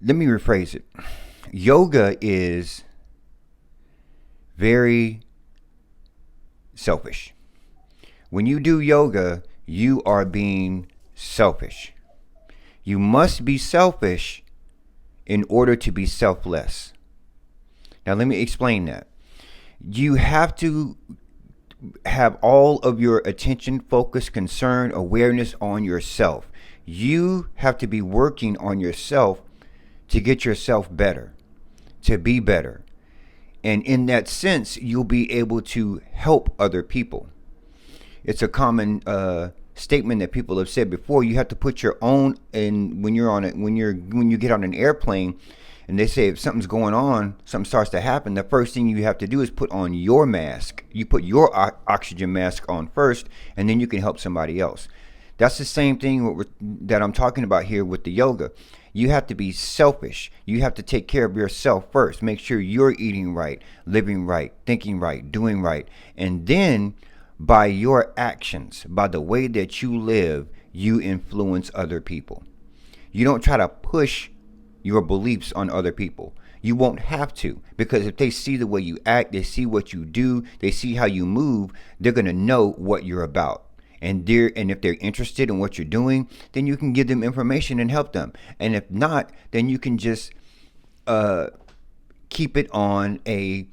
Let me rephrase it. Yoga is very selfish. When you do yoga, you are being selfish. You must be selfish in order to be selfless. Now, let me explain that. You have to have all of your attention, focus, concern, awareness on yourself. You have to be working on yourself to get yourself better, to be better. And in that sense, you'll be able to help other people. It's a common statement that people have said before. You have to put your own in when you're on it when you get on an airplane, and they say if something's going on, something starts to happen. The first thing you have to do is put on your mask. You put your oxygen mask on first, and then you can help somebody else. That's the same thing that I'm talking about here with the yoga. You have to be selfish. You have to take care of yourself first. Make sure you're eating right, living right, thinking right, doing right. And then by your actions, by the way that you live, you influence other people. You don't try to push your beliefs on other people. You won't have to, because if they see the way you act, they see what you do, they see how you move, they're going to know what you're about. And if they're interested in what you're doing, then you can give them information and help them. And if not, then you can just keep it on a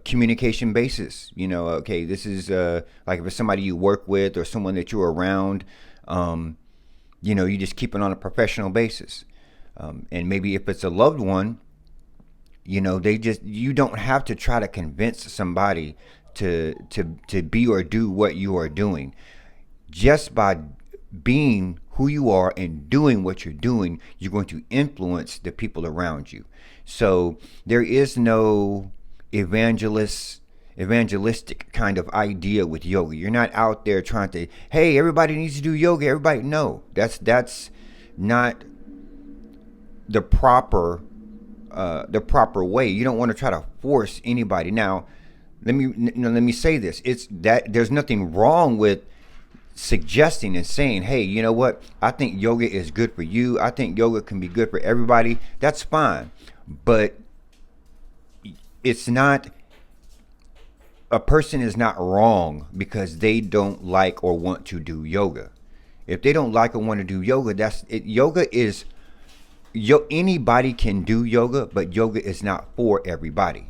communication basis. Okay, this is like if it's somebody you work with or someone that you're around, you just keep it on a professional basis. And maybe if it's a loved one, you don't have to try to convince somebody to be or do what you are doing. Just by being who you are and doing what you're doing, you're going to influence the people around you. So there is no evangelistic kind of idea with yoga. You're not out there trying to, hey, everybody needs to do yoga. Everybody, no, that's not the proper way. You don't want to try to force anybody. Now, let me say this. It's that there's nothing wrong with suggesting and saying, hey, you know what? I think yoga is good for you. I think yoga can be good for everybody. That's fine. But it's not, a person is not wrong because they don't like or want to do yoga. If they don't like or want to do yoga, that's it. Anybody can do yoga, but yoga is not for everybody.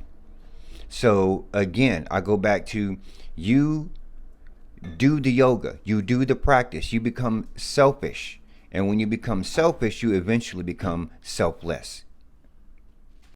So again, I go back to, you do the yoga, you do the practice, you become selfish. And when you become selfish, you eventually become selfless.